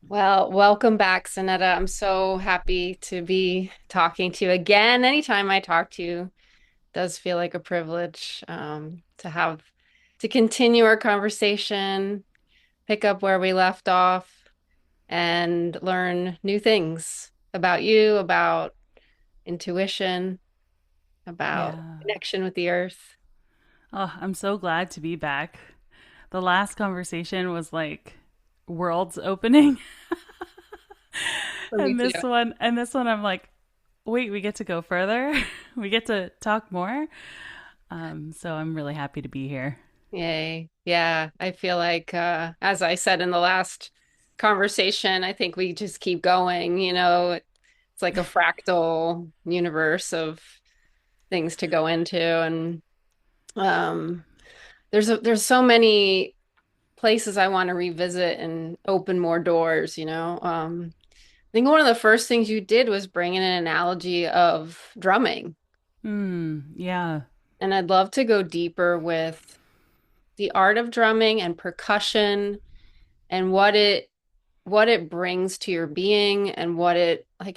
Well, welcome back, Zaneta. I'm so happy to be talking to you again. Anytime I talk to you, does feel like a privilege to continue our conversation, pick up where we left off, and learn new things about you, about intuition, about Yeah. connection with the earth. Oh, I'm so glad to be back. The last conversation was like worlds opening. For me and too. this one I'm like, wait, we get to go further. We get to talk more. So I'm really happy to be here. Yay. Yeah, I feel like as I said in the last conversation, I think we just keep going, it's like a fractal universe of things to go into and um there's so many places I want to revisit and open more doors, I think one of the first things you did was bring in an analogy of drumming, Yeah. and I'd love to go deeper with the art of drumming and percussion and what it brings to your being and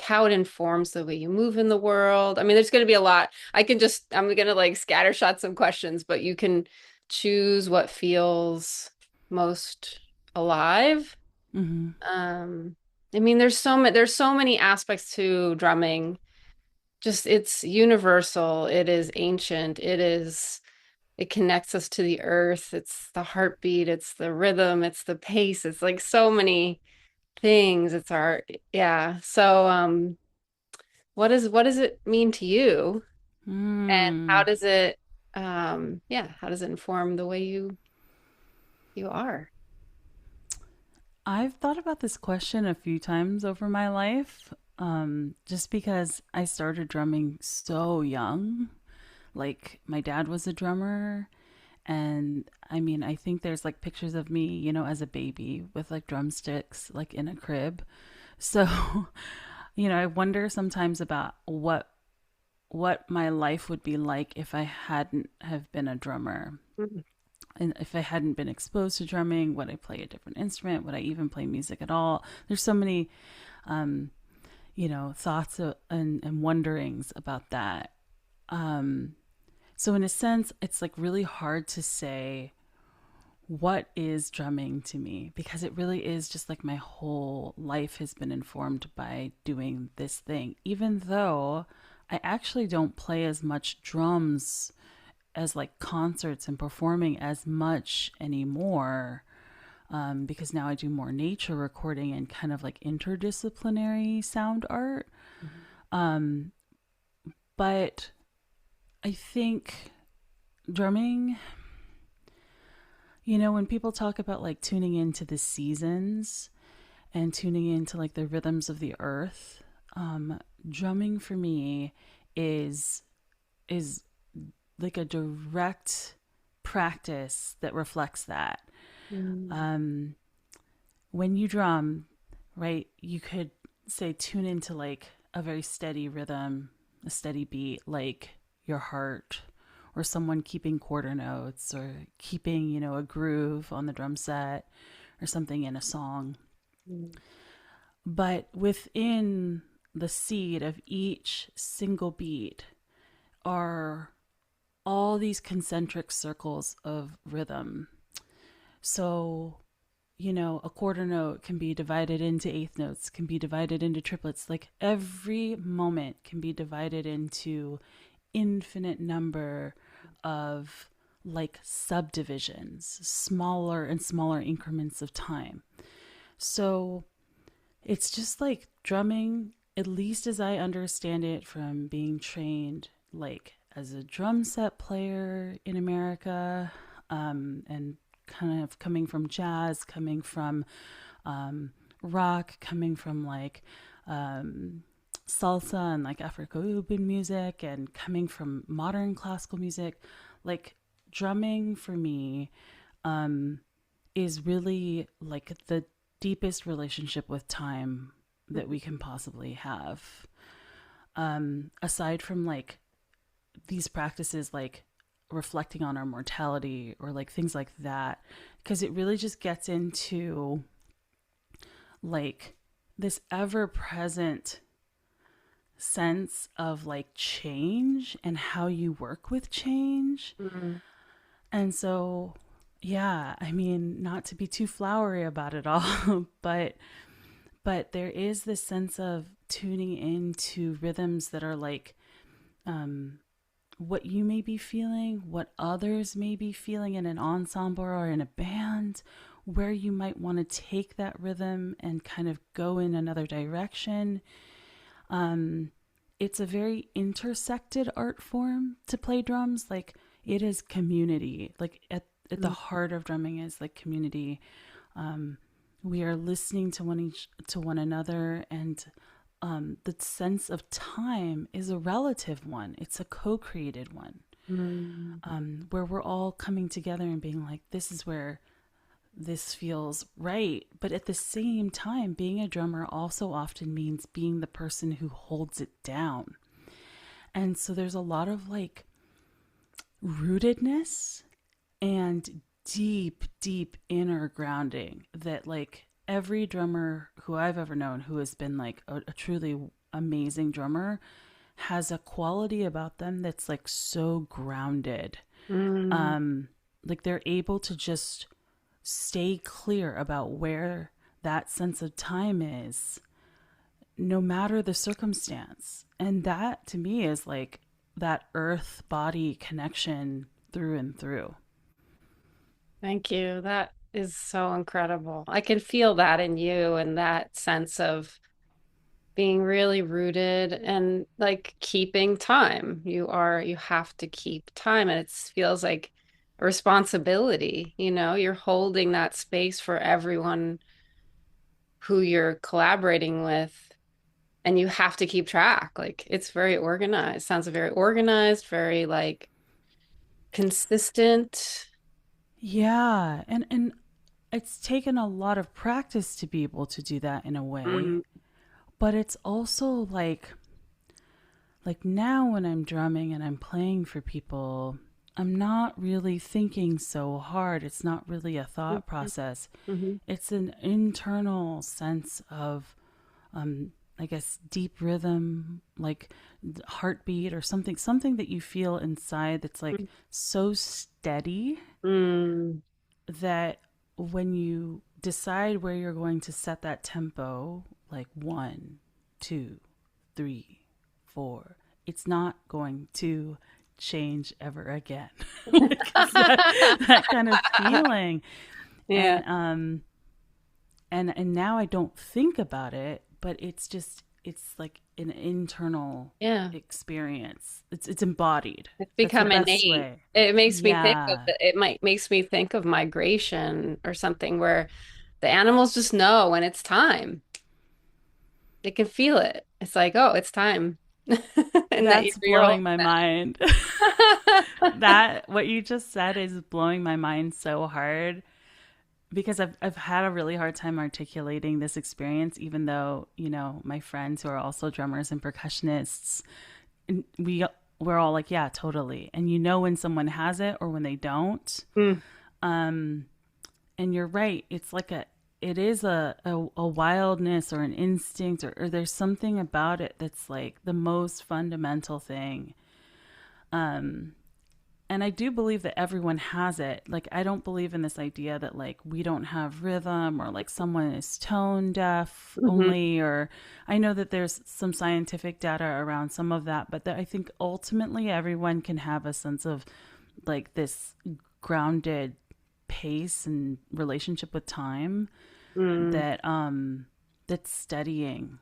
how it informs the way you move in the world. I mean, there's going to be a lot. I'm going to like scattershot some questions, but you can choose what feels most alive. hmm Um, I mean, there's so many aspects to drumming. Just it's universal. It is ancient. It connects us to the earth. It's the heartbeat, it's the rhythm, it's the pace. It's like so many things. It's our yeah. So what does it mean to you? And Mm. how does it inform the way you are? I've thought about this question a few times over my life, just because I started drumming so young. Like, my dad was a drummer. And I mean, I think there's like pictures of me, as a baby with like drumsticks, like in a crib. So, I wonder sometimes about what my life would be like if I hadn't have been a drummer. Mhm. And if I hadn't been exposed to drumming, would I play a different instrument? Would I even play music at all? There's so many, um, thoughts and wonderings about that. Um, so in a sense, it's like really hard to say what is drumming to me, because it really is just like my whole life has been informed by doing this thing, even though I actually don't play as much drums as like concerts and performing as much anymore, because now I do more nature recording and kind of like interdisciplinary sound art. um, but I think drumming, when people talk about like tuning into the seasons and tuning into like the rhythms of the earth, drumming for me is is like a direct practice that reflects that. Mhm. Um, when you drum, right, you could say tune into like a very steady rhythm, a steady beat, like your heart, or someone keeping quarter notes, or keeping, a groove on the drum set, or something in a song. But within the seed of each single beat are all these concentric circles of rhythm. So, a quarter note can be divided into eighth notes, can be divided into triplets. Like every moment can be divided into infinite number of like subdivisions, smaller and smaller increments of time. So it's just like drumming, at least as I understand it from being trained like as a drum set player in America, and kind of coming from jazz, coming from rock, coming from like salsa and like Afro-Cuban music, and coming from modern classical music. Like drumming for me is really like the deepest relationship with time that we can possibly have. Aside from like these practices, like reflecting on our mortality or like things like that, because it really just gets into like this ever present sense of like change and how you work with change. Mm, And so, yeah, I mean, not to be too flowery about it all, but there is this sense of tuning into rhythms that are like um what you may be feeling, what others may be feeling in an ensemble or in a band, where you might want to take that rhythm and kind of go in another direction. Um, it's a very intersected art form to play drums. Like it is community. Like at the mm, heart of drumming is like community. Um, we are listening to one another, and the sense of time is a relative one. It's a co-created one, mm, where we're all coming together and being like, this is where this feels right. But at the same time, being a drummer also often means being the person who holds it down. And so there's a lot of like rootedness and deep, deep inner grounding that like every drummer who I've ever known who has been like a truly amazing drummer has a quality about them that's like so grounded. mm. Um, like they're able to just stay clear about where that sense of time is, no matter the circumstance. And that to me is like that earth body connection through and through. Thank you. That is so incredible. I can feel that in you and that sense of being really rooted and like keeping time. You have to keep time, and it feels like a responsibility, you're holding that space for everyone who you're collaborating with, and you have to keep track. Like it's very organized. Sounds very organized, very like consistent. Yeah, and it's taken a lot of practice to be able to do that in a way, Mm, but it's also like now when I'm drumming and I'm playing for people, I'm not really thinking so hard. It's not really a thought mhm, process. mhm, It's an internal sense of I guess deep rhythm, like heartbeat or something that you feel inside that's like so steady mm, that when you decide where you're going to set that tempo, like 1, 2, 3, 4, it's not going to change ever again. Like it's that kind of feeling. Yeah. And and now I don't think about it, but it's like an internal Yeah. experience. It's embodied. It's That's the become best innate. way. It makes me think of Yeah. it might makes me think of migration or something where the animals just know when it's time. They can feel it. It's like, oh, it's time. And that That's you're holding blowing my mind. that. That what you just said is blowing my mind so hard because I've had a really hard time articulating this experience, even though, my friends who are also drummers and percussionists, we we're all like, yeah, totally. And you know when someone has it or when they don't. Mm, Um, and you're right. It's like it is a wildness or an instinct, or there's something about it that's like the most fundamental thing. Um, and I do believe that everyone has it. Like, I don't believe in this idea that like we don't have rhythm or like someone is tone deaf mhm, only. Or I know that there's some scientific data around some of that, but that I think ultimately everyone can have a sense of like this grounded pace and relationship with time mm. that's steadying.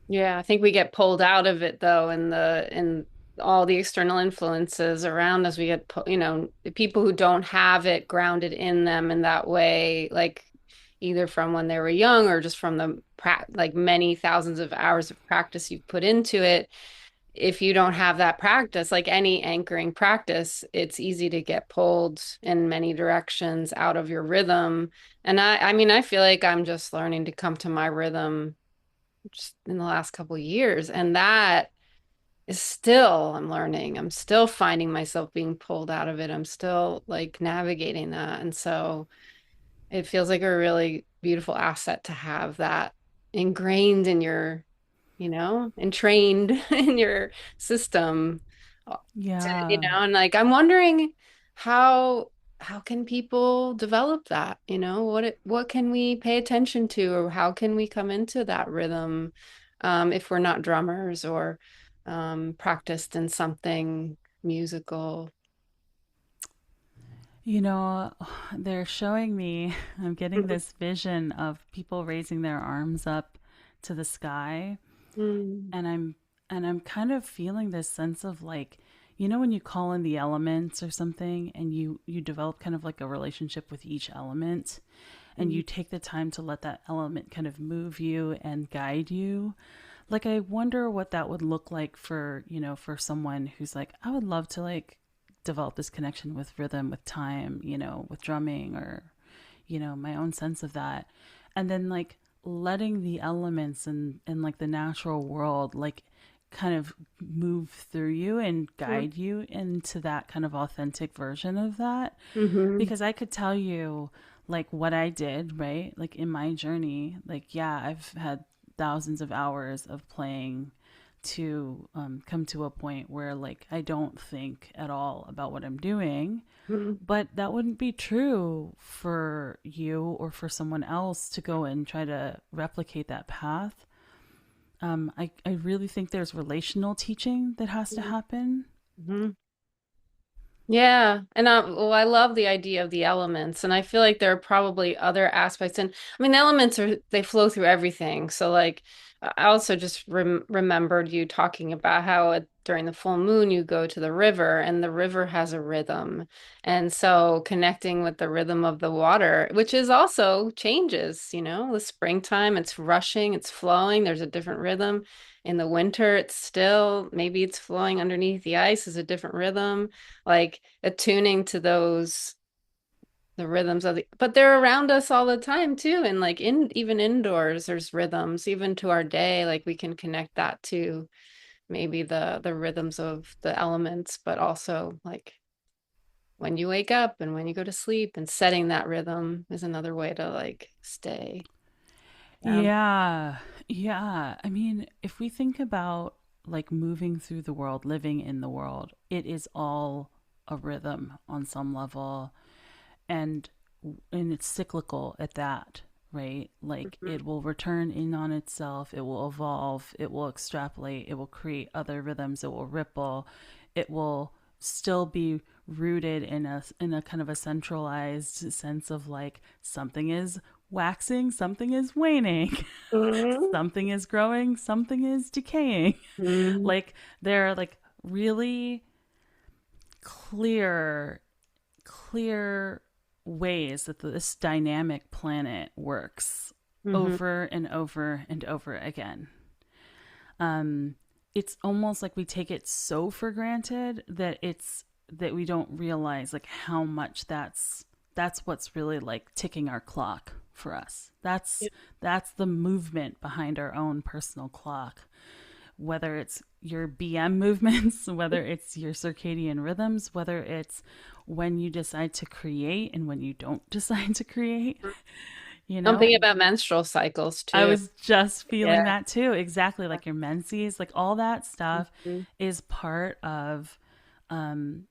Yeah, I think we get pulled out of it though, in all the external influences around us. We get, the people who don't have it grounded in them in that way, like either from when they were young or just from the like many thousands of hours of practice you've put into it. If you don't have that practice, like any anchoring practice, it's easy to get pulled in many directions out of your rhythm. And I mean, I feel like I'm just learning to come to my rhythm just in the last couple of years. And that is still, I'm learning. I'm still finding myself being pulled out of it. I'm still like navigating that. And so it feels like a really beautiful asset to have that ingrained in your, entrained in your system. Yeah. And like I'm wondering how how can people develop that? What can we pay attention to, or how can we come into that rhythm if we're not drummers or practiced in something musical? You know, they're showing me, I'm getting this vision of people raising their arms up to the sky, Mm, and I'm kind of feeling this sense of like, you know, when you call in the elements or something and you develop kind of like a relationship with each element, and mm, you take the time to let that element kind of move you and guide you. Like, I wonder what that would look like for, for someone who's like, I would love to like develop this connection with rhythm, with time, with drumming, or, my own sense of that. And then like letting the elements and like the natural world like kind of move through you and mm, guide you into that kind of authentic version of that. mhm, Because I could tell you like what I did, right? Like in my journey, like, yeah, I've had thousands of hours of playing to come to a point where like I don't think at all about what I'm doing. mhm, But that wouldn't be true for you or for someone else to go and try to replicate that path. I really think there's relational teaching that has to happen. mhm. Yeah, and well, I love the idea of the elements, and I feel like there are probably other aspects. And I mean, the elements they flow through everything. So, like, I also just remembered you talking about how during the full moon you go to the river, and the river has a rhythm, and so connecting with the rhythm of the water, which is also changes. The springtime, it's rushing, it's flowing. There's a different rhythm. In the winter, it's still maybe it's flowing underneath the ice is a different rhythm, like attuning to those the rhythms of the but they're around us all the time too, and like in even indoors there's rhythms even to our day, like we can connect that to maybe the rhythms of the elements, but also like when you wake up and when you go to sleep, and setting that rhythm is another way to like stay. Yeah. Yeah. Yeah. I mean, if we think about like moving through the world, living in the world, it is all a rhythm on some level. And it's cyclical at that, right? Like Mhm. it will return in on itself, it will evolve, it will extrapolate, it will create other rhythms, it will ripple, it will still be rooted in a kind of a centralized sense of like something is waxing, something is waning, Mhm. something is growing, something is decaying. Mhm. Like there are like really clear ways that this dynamic planet works Mhm. over and over and over again. Um, it's almost like we take it so for granted that we don't realize like how much that's what's really like ticking our clock for us. That's the movement behind our own personal clock, whether it's your BM movements, whether it's your circadian rhythms, whether it's when you decide to create and when you don't decide to create, you I'm thinking know? about menstrual cycles I too. was just Yeah. feeling that too. Exactly. Like your menses, like all that stuff Mhm. is part of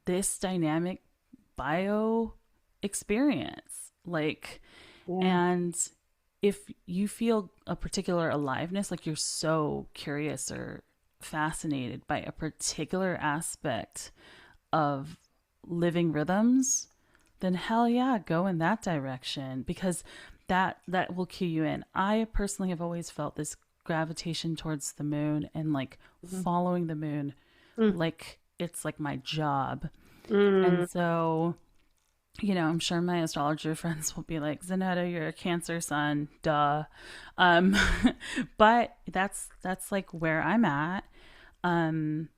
this dynamic bio experience. Like, Yeah. and if you feel a particular aliveness, like you're so curious or fascinated by a particular aspect of living rhythms, then hell yeah, go in that direction because that will cue you in. I personally have always felt this gravitation towards the moon and like Mhm. following the moon Mm. like it's like my job. And Mm. so I'm sure my astrologer friends will be like, Zaneta, you're a Cancer sun, duh. Um, but that's like where I'm at. Um,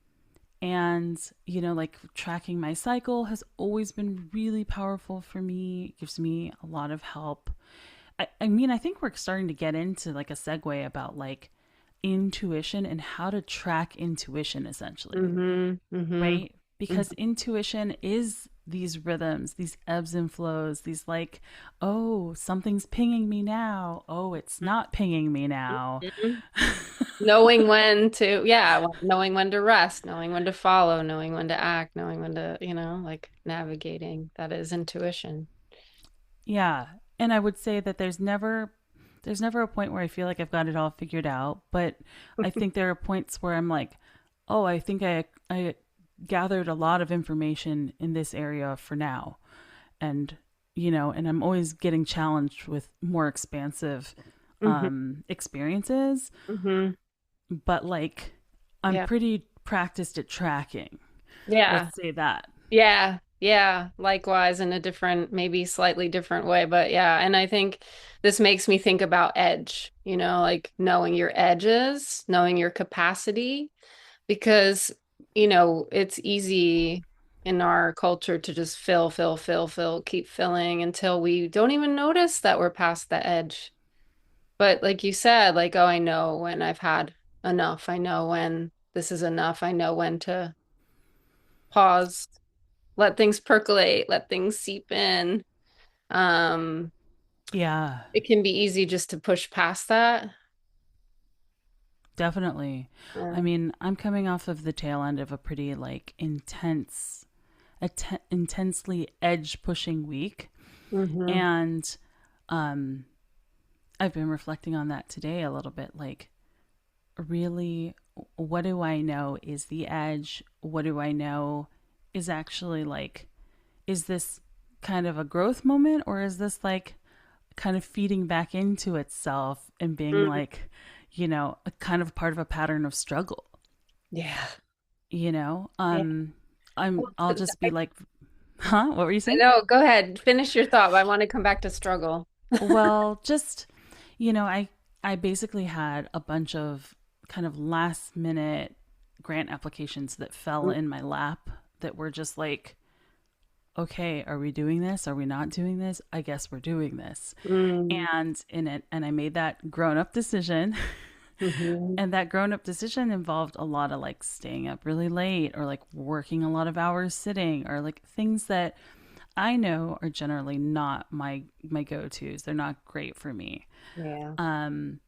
and like tracking my cycle has always been really powerful for me. It gives me a lot of help. I mean, I think we're starting to get into like a segue about like intuition and how to track intuition essentially, Mhm. Mhm. right? Because intuition is these rhythms, these ebbs and flows, these like, oh, something's pinging me now. Oh, it's not pinging me now. Mhm. Knowing when to, yeah, knowing when to rest, knowing when to follow, knowing when to act, knowing when to, like navigating. That is intuition. Yeah. And I would say that there's never a point where I feel like I've got it all figured out, but I think there are points where I'm like, oh, I think I gathered a lot of information in this area for now. And and I'm always getting challenged with more expansive Hmm. experiences, Hmm. but like I'm Yeah. pretty practiced at tracking. Yeah. Let's say that. Yeah. Yeah. Likewise, in a different, maybe slightly different way. But yeah. And I think this makes me think about edge, like knowing your edges, knowing your capacity, because, it's easy in our culture to just fill, fill, fill, fill, keep filling until we don't even notice that we're past the edge. But like you said, like, oh, I know when I've had enough. I know when this is enough. I know when to pause, let things percolate, let things seep in. Um, Yeah, it can be easy just to push past that. definitely. I Yeah. mean, I'm coming off of the tail end of a pretty like intensely edge pushing week. Hmm. And um, I've been reflecting on that today a little bit. Like, really, what do I know is the edge? What do I know is actually like, is this kind of a growth moment, or is this like kind of feeding back into itself and being Mm. like, a kind of part of a pattern of struggle? Yeah. You know, Yeah. I'll just be like, huh? What were you saying? No, go ahead. Finish your thought. I want to come back to struggle. Well, just I basically had a bunch of kind of last minute grant applications that fell in my lap that were just like, okay, are we doing this? Are we not doing this? I guess we're doing this. Mm. And I made that grown up decision. Hmm. And that grown up decision involved a lot of like staying up really late or like working a lot of hours sitting or like things that I know are generally not my go-tos. They're not great for me. Yeah. Um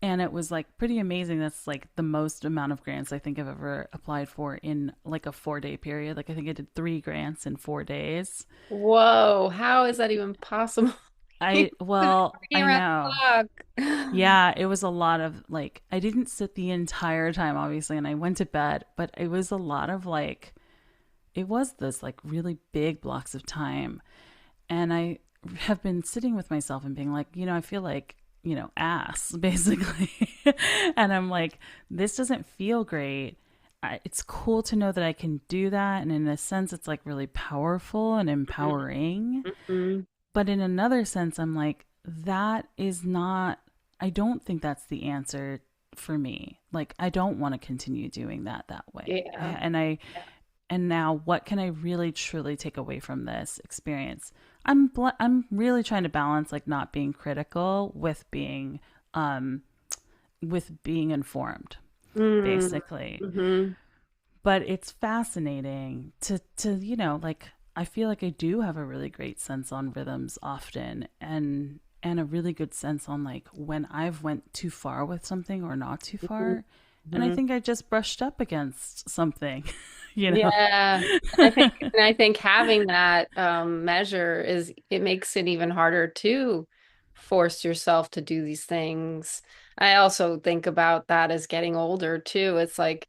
and it was like pretty amazing. That's like the most amount of grants I think I've ever applied for in like a 4 day period. Like I think I did 3 grants in 4 days. Whoa, how is that even possible? Well, Working I around know. the clock. Yeah, it was a lot of like I didn't sit the entire time obviously and I went to bed, but it was a lot of like it was this like really big blocks of time. And I have been sitting with myself and being like, I feel like, ass basically. And I'm like, this doesn't feel great. It's cool to know that I can do that. And in a sense, it's like really powerful and empowering. Mhm. But in another sense, I'm like, that is not, I don't think that's the answer for me. Like, I don't want to continue doing that way. Yeah. And now what can I really truly take away from this experience? I'm really trying to balance like not being critical um with being informed Mm. basically. Hmm. But it's fascinating to like I feel like I do have a really great sense on rhythms often and a really good sense on like when I've went too far with something or not too far. And I Hmm. think I just brushed up against something, you know. Yeah. And I think having that measure it makes it even harder to force yourself to do these things. I also think about that as getting older too. It's like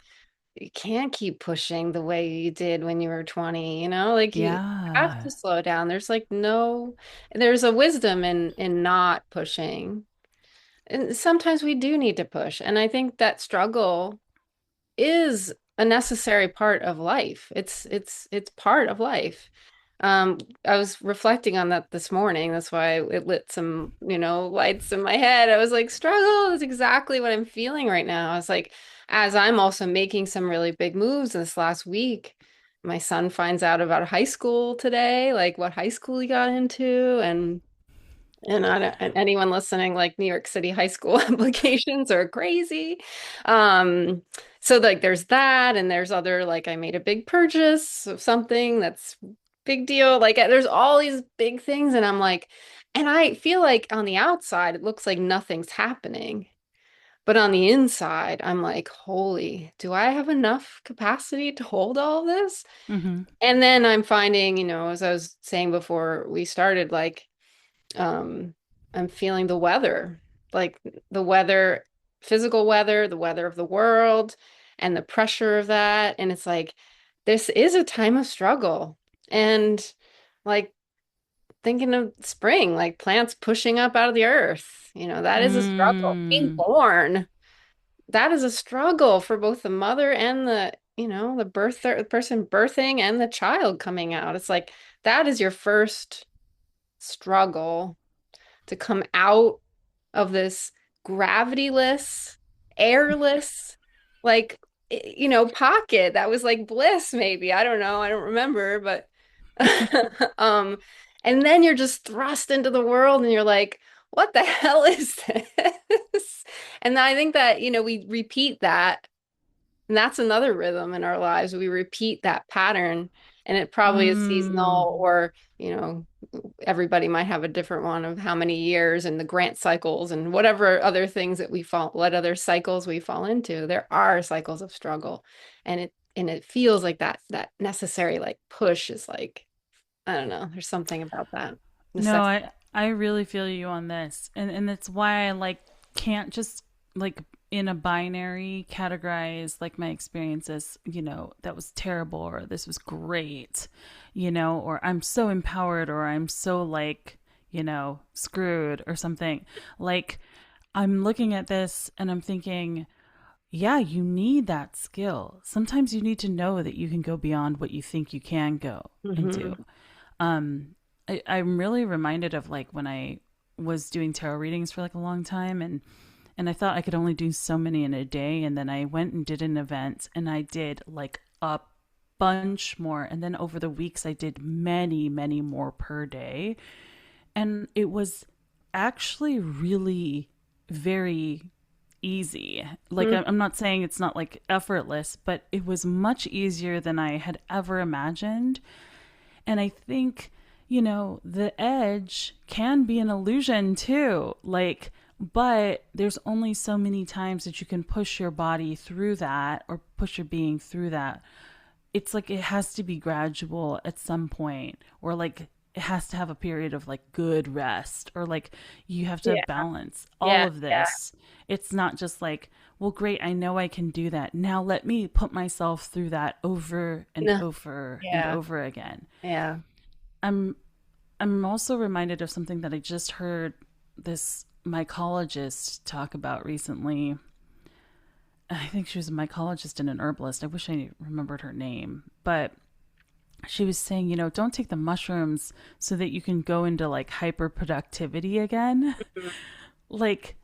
you can't keep pushing the way you did when you were 20, like you have Yeah. to slow down. There's a wisdom in not pushing. And sometimes we do need to push. And I think that struggle is a necessary part of life. It's part of life. I was reflecting on that this morning. That's why it lit some, lights in my head. I was like, struggle is exactly what I'm feeling right now. I was like, as I'm also making some really big moves this last week, my son finds out about high school today, like what high school he got into, and I don't, and anyone listening, like New York City high school applications are crazy. Um, so like there's that, and there's other, like I made a big purchase of something that's big deal. Like there's all these big things and I'm like, and I feel like on the outside it looks like nothing's happening. But on the inside, I'm like, holy, do I have enough capacity to hold all this? Mm-hmm. And then I'm finding, as I was saying before we started, like, um, I'm feeling the weather, like the weather, physical weather, the weather of the world, and the pressure of that. And it's like, this is a time of struggle. And like thinking of spring, like plants pushing up out of the earth, that is a struggle. Being Mm. born, that is a struggle for both the mother and the person birthing and the child coming out. It's like that is your first struggle to come out of this gravityless, airless, like, pocket that was like bliss, maybe. I don't know. I don't remember, but um, and then you're just thrust into the world and you're like, what the hell is this? And I think that, we repeat that, and that's another rhythm in our lives. We repeat that pattern, and it probably is Mm. seasonal, or, everybody might have a different one of how many years and the grant cycles and whatever other things that what other cycles we fall into. There are cycles of struggle, and it feels like that necessary like push is like, I don't know, there's something about that No, necessity. I really feel you on this. And that's why I like can't just like in a binary categorize like my experiences, that was terrible or this was great, or I'm so empowered or I'm so like, screwed or something. Like I'm looking at this and I'm thinking, yeah, you need that skill. Sometimes you need to know that you can go beyond what you think you can go and do. Hmm. Um, I'm really reminded of like when I was doing tarot readings for like a long time, and I thought I could only do so many in a day, and then I went and did an event and I did like a bunch more, and then over the weeks I did many, many more per day, and it was actually really very easy. Like I'm not saying it's not like effortless, but it was much easier than I had ever imagined. And I think, the edge can be an illusion too. Like, but there's only so many times that you can push your body through that or push your being through that. It's like it has to be gradual at some point, or like it has to have a period of like good rest, or like you have to Yeah. balance all Yeah. of Yeah. this. It's not just like, well, great, I know I can do that. Now let me put myself through that over and No. over and Yeah. over again. Yeah. I'm I'm also reminded of something that I just heard this mycologist talk about recently. I think she was a mycologist and an herbalist. I wish I remembered her name, but she was saying, don't take the mushrooms so that you can go into like hyper productivity again. Like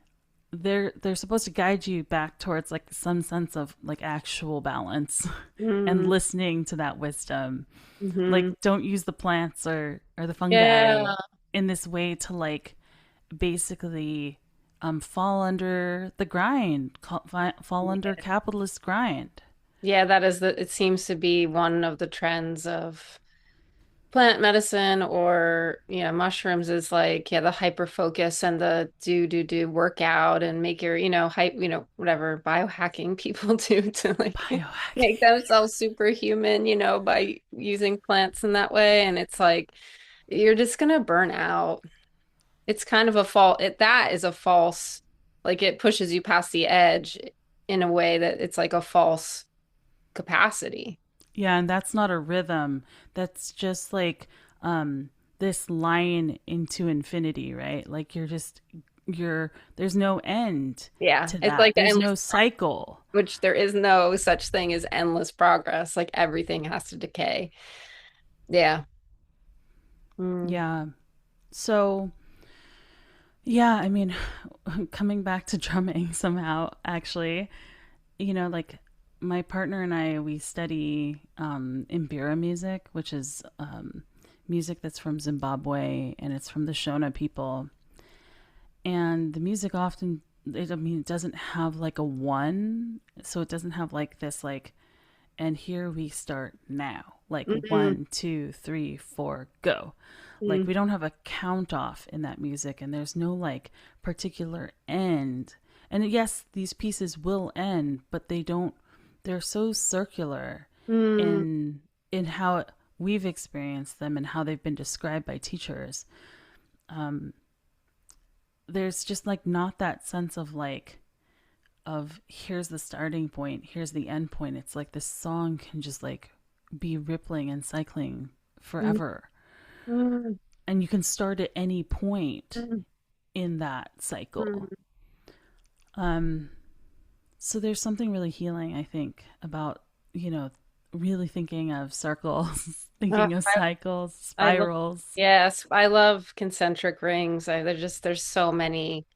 they're supposed to guide you back towards like some sense of like actual balance and Mm-hmm. listening to that wisdom. Mm-hmm. Like don't use the plants or the fungi Yeah. in this way to like basically fall under the grind, fall under capitalist grind. Yeah, it seems to be one of the trends of plant medicine, or yeah, mushrooms is like, yeah, the hyper focus and the do workout and make your, hype, whatever biohacking people do to like make Biohacking. themselves superhuman, by using plants in that way. And it's like you're just gonna burn out. It's kind of a fault. That is a false, like it pushes you past the edge in a way that it's like a false capacity. Yeah, and that's not a rhythm. That's just like this line into infinity, right? Like you're there's no end Yeah, to it's that. like the There's endless, no cycle. which there is no such thing as endless progress. Like everything has to decay. Yeah. Mm. Yeah. So, yeah, I mean, coming back to drumming somehow, actually, like my partner and I, we study Imbira music, which is music that's from Zimbabwe and it's from the Shona people. And the music often, it doesn't have like a one. So it doesn't have like this, like, and here we start now. Like Mm, 1, 2, 3, 4, go. Like mm, we don't have a count off in that music, and there's no like particular end. And yes, these pieces will end, but they don't. They're so circular mm, in how we've experienced them and how they've been described by teachers. There's just like not that sense of like of here's the starting point, here's the end point. It's like this song can just like be rippling and cycling mm, forever. mm, And you can start at any point mm, in that mm. cycle. Um, so there's something really healing, I think, about, you know, really thinking of circles, Oh, thinking of cycles, I love, spirals. yes, I love concentric rings. There's so many.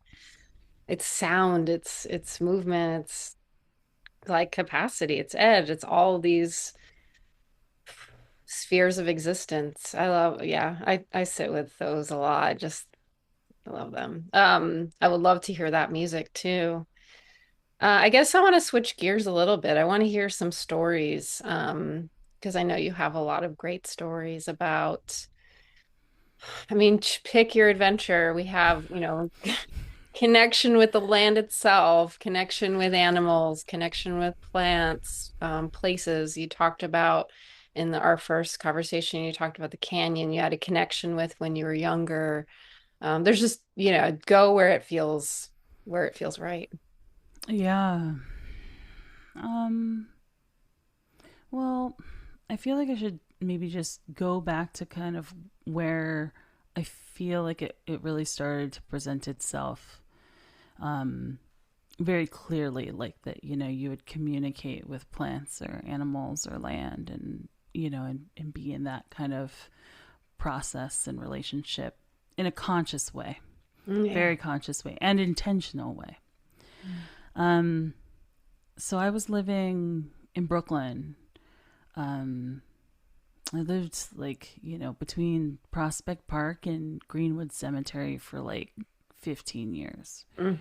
It's sound, it's movement, it's like capacity, it's edge, it's all these spheres of existence. I love, yeah, I sit with those a lot. Just I love them. I would love to hear that music too. I guess I want to switch gears a little bit. I want to hear some stories, because I know you have a lot of great stories about, I mean, pick your adventure. We have, connection with the land itself, connection with animals, connection with plants, places. You talked about in our first conversation, you talked about the canyon you had a connection with when you were younger. There's just, go where it feels right. Yeah. Um, well, I feel like I should maybe just go back to kind of where I feel like it really started to present itself um, very clearly, like that, you know, you would communicate with plants or animals or land and, you know, and be in that kind of process and relationship in a conscious way, Yeah. very conscious way, and intentional way. Um, so I was living in Brooklyn. Um, I lived like, you know, between Prospect Park and Greenwood Cemetery for like 15 years. Mm.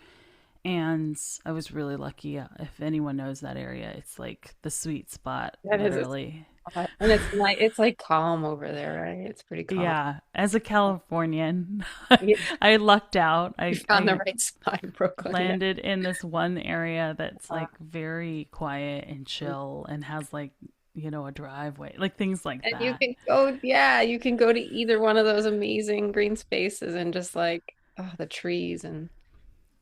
And I was really lucky. If anyone knows that area, it's like the sweet spot, That is a literally. spot. And it's like calm over there, right? It's pretty calm. Yeah, as a Californian, Yeah, I lucked out. you I, found the I right spot in Brooklyn. Yeah. landed in this one area that's Uh, like very quiet and chill and has like, you know, a driveway, like things like and you that. can go, yeah, you can go to either one of those amazing green spaces and just like, oh, the trees and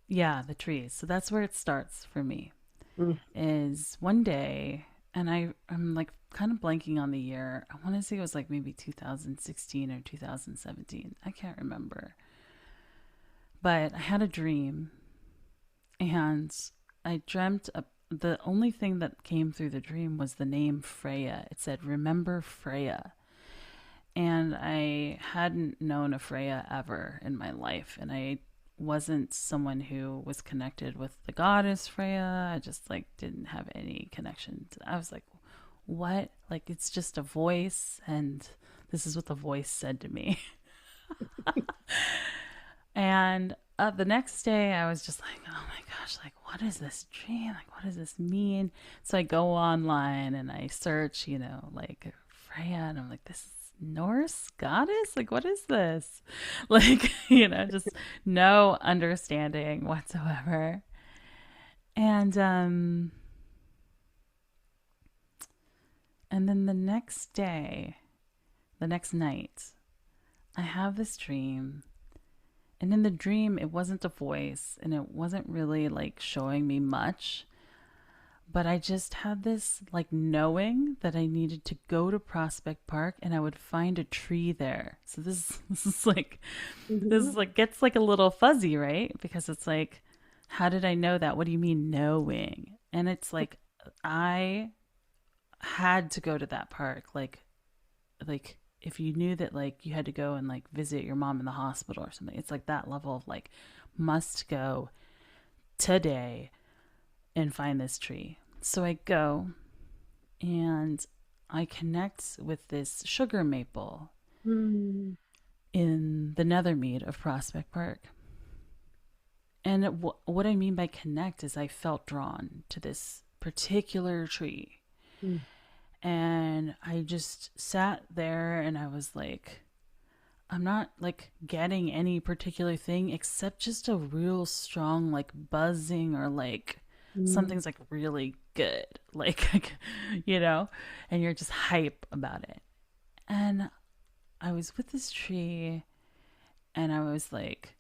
Yeah, the trees. So that's where it starts for me. mm, Is one day, and I'm like kind of blanking on the year. I want to say it was like maybe 2016 or 2017. I can't remember. But I had a dream, and I dreamt the only thing that came through the dream was the name Freya. It said, "Remember Freya." And I hadn't known a Freya ever in my life, and I wasn't someone who was connected with the goddess Freya. I just like didn't have any connection I was like, what? Like it's just a voice, and this is what the voice said to me. And the next day I was just like, oh my gosh, like what is this dream? Like what does this mean? So I go online and I search, you know, like Freya, and I'm like, this is Norse goddess? Like what is this? Like, you know, just no understanding whatsoever. And and then the next day, the next night, I have this dream. And in the dream, it wasn't a voice and it wasn't really like showing me much. But I just had this like knowing that I needed to go to Prospect Park and I would find a tree there. So this is like this mhm. is like gets like a little fuzzy, right? Because it's like, how did I know that? What do you mean knowing? And it's like I had to go to that park. Like if you knew that like you had to go and like visit your mom in the hospital or something, it's like that level of like must go today and find this tree. So I go and I connect with this sugar maple Mm, in the Nethermead of Prospect Park. And what I mean by connect is I felt drawn to this particular tree. mm, And I just sat there and I was like, I'm not like getting any particular thing except just a real strong like buzzing or like Mm. something's like really good. Like, you know, and you're just hype about it. And I was with this tree and I was like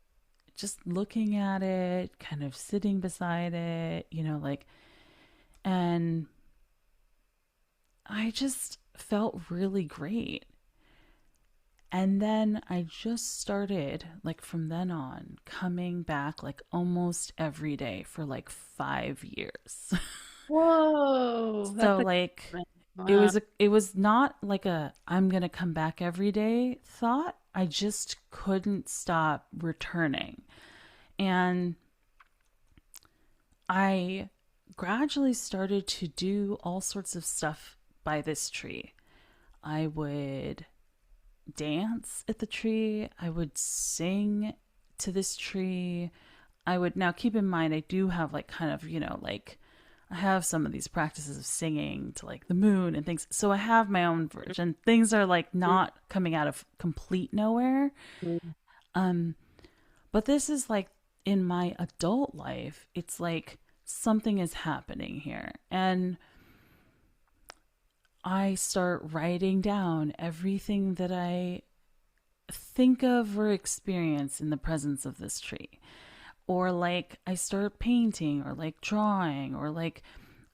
just looking at it, kind of sitting beside it, you know, like, and I just felt really great. And then I just started, like, from then on, coming back like almost every day for like 5 years. Whoa, that's So, a like, wow. it was not like a I'm gonna come back every day thought. I just couldn't stop returning. And I gradually started to do all sorts of stuff by this tree. I would dance at the tree. I would sing to this tree. I would now keep in mind I do have like kind of, you know, like I have some of these practices of singing to like the moon and things. So I have my own version. Things are like not coming out of complete nowhere. Mhm. Um but this is like in my adult life, it's like something is happening here. And I start writing down everything that I think of or experience in the presence of this tree. Or like I start painting or like drawing or like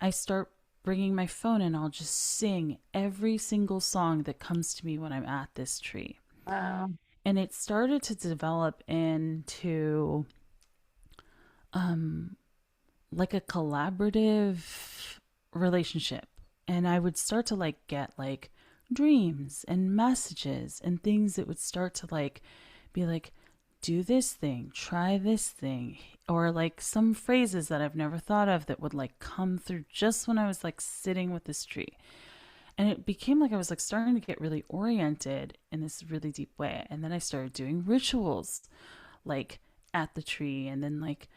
I start bringing my phone and I'll just sing every single song that comes to me when I'm at this tree. Wow. And it started to develop into um like a collaborative relationship. And I would start to like get like dreams and messages and things that would start to like be like, do this thing, try this thing, or like some phrases that I've never thought of that would like come through just when I was like sitting with this tree. And it became like I was like starting to get really oriented in this really deep way. And then I started doing rituals like at the tree and then like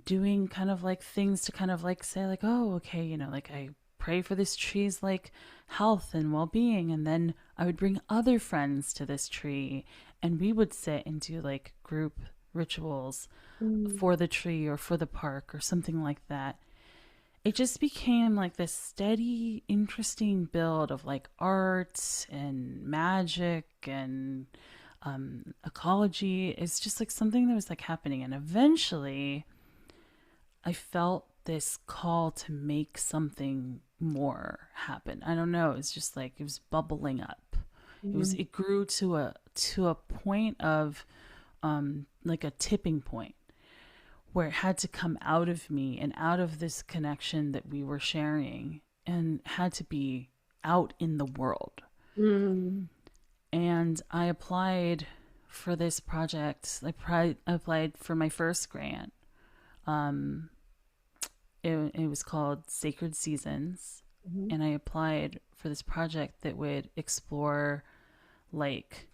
doing kind of like things to kind of like say like, oh, okay, you know, like I pray for this tree's like health and well-being, and then I would bring other friends to this tree and we would sit and do like group rituals Mm. for the tree or for the park or something like that. It just became like this steady interesting build of like art and magic and ecology. It's just like something that was like happening, and eventually I felt this call to make something more happen. I don't know. It's just like it was bubbling up. Mm. It grew to a point of like a tipping point where it had to come out of me and out of this connection that we were sharing and had to be out in the world. Mm. And I applied for this project. Applied for my first grant. Um, it was called Sacred Seasons, Mhm. and I applied for this project that would explore like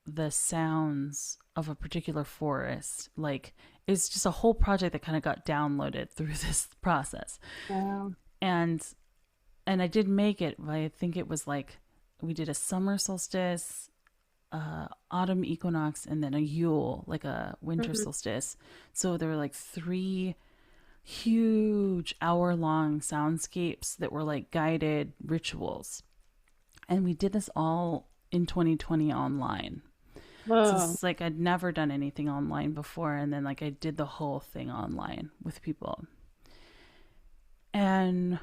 the sounds of a particular forest. Like it's just a whole project that kind of got downloaded through this process. Wow. And I did make it, but I think it was like we did a summer solstice, autumn equinox, and then a Yule, like a winter Mhm. solstice. So there were like three huge hour-long soundscapes that were like guided rituals. And we did this all in 2020 online. So Whoa. it's like I'd never done anything online before, and then like I did the whole thing online with people. And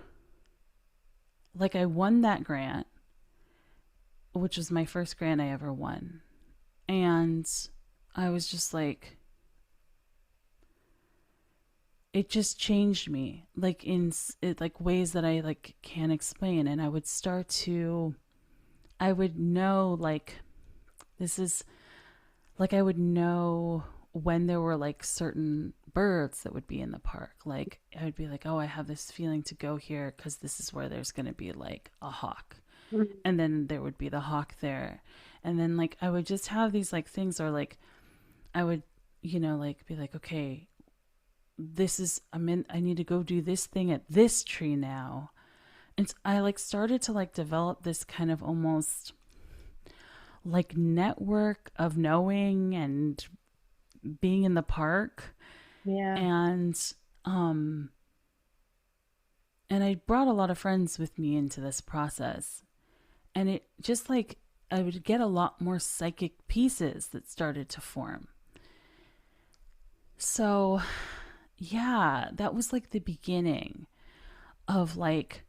like I won that grant, which was my first grant I ever won. And I was just like, it just changed me like in like ways that I like can't explain. And I would start to, I would know like this is like I would know when there were like certain birds that would be in the park. Like I would be like, oh, I have this feeling to go here because this is where there's going to be like a hawk. Mhm. And then there would be the hawk there. And then like I would just have these like things, or like I would, you know, like be like, okay, I need to go do this thing at this tree now. and I like started to like develop this kind of almost like network of knowing and being in the park. Yeah. And um and I brought a lot of friends with me into this process. And it just like I would get a lot more psychic pieces that started to form. So, yeah, that was like the beginning of like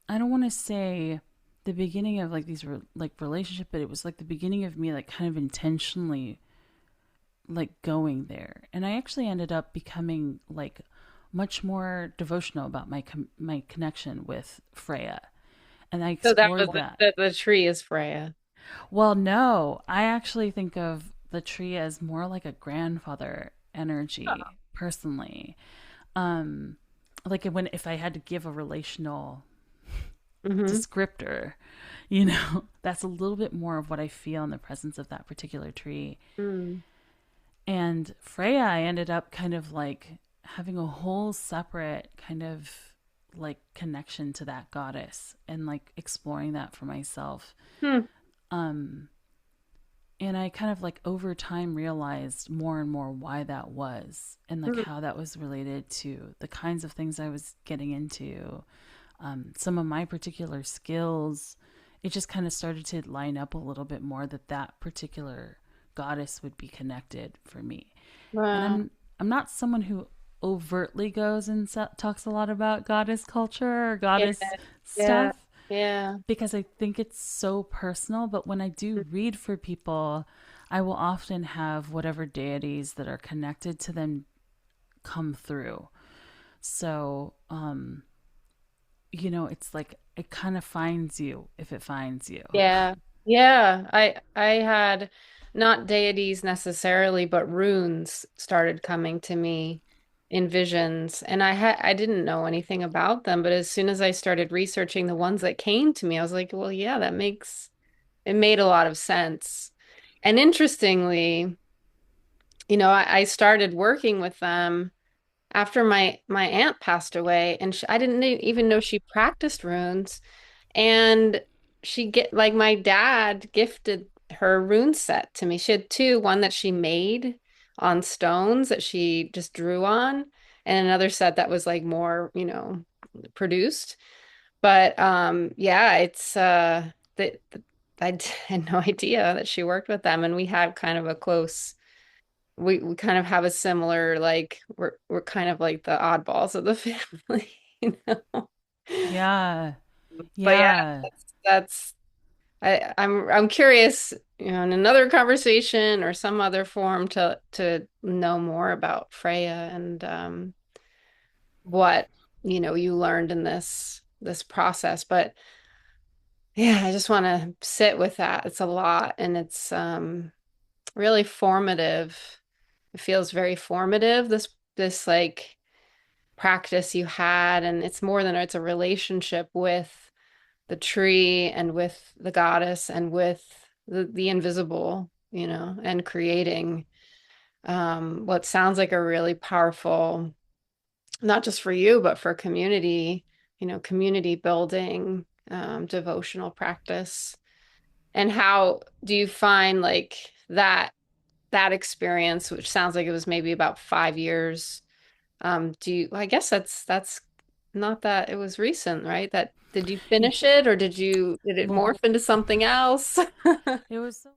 I don't want to say the beginning of like these like relationship, but it was like the beginning of me like kind of intentionally like going there. And I actually ended up becoming like much more devotional about my connection with Freya, and I So that was explored that. the tree is Freya. Well, no, I actually think of the tree as more like a grandfather energy personally. Um like when if I had to give a relational Mm-hmm. descriptor, that's a little bit more of what I feel in the presence of that particular tree. Mm. And Freya, I ended up kind of like having a whole separate kind of like connection to that goddess and like exploring that for myself. Hmm. Um, and I kind of like over time realized more and more why that was and like Hmm. how that was related to the kinds of things I was getting into, some of my particular skills. It just kind of started to line up a little bit more that that particular goddess would be connected for me. And Wow. I'm not someone who overtly goes and talks a lot about goddess culture or Yeah. goddess Yeah. stuff Yeah. because I think it's so personal. But when I do read for people, I will often have whatever deities that are connected to them come through. So, it's like it kind of finds you if it finds you. Yeah. Yeah. I had not deities necessarily, but runes started coming to me in visions. And I didn't know anything about them, but as soon as I started researching the ones that came to me, I was like, well, yeah, it made a lot of sense. And interestingly, I started working with them after my aunt passed away, and I didn't even know she practiced runes. And she get like my dad gifted her rune set to me. She had two, one that she made on stones that she just drew on, and another set that was like more, produced. But yeah, it's that had no idea that she worked with them, and we had kind of a close we kind of have a similar like we're kind of like the oddballs of the family, you know. Yeah. But yeah, Yeah. that's I'm curious, in another conversation or some other form to know more about Freya and what, you learned in this process. But yeah, I just want to sit with that. It's a lot and it's really formative. It feels very formative, this like practice you had, and it's more than it's a relationship with the tree and with the goddess and with the invisible, and creating what sounds like a really powerful, not just for you, but for community, community building, devotional practice. And how do you find like that experience, which sounds like it was maybe about 5 years? I guess that's not that it was recent, right? That did you Yeah. finish it or did it Well, morph into something else? it was so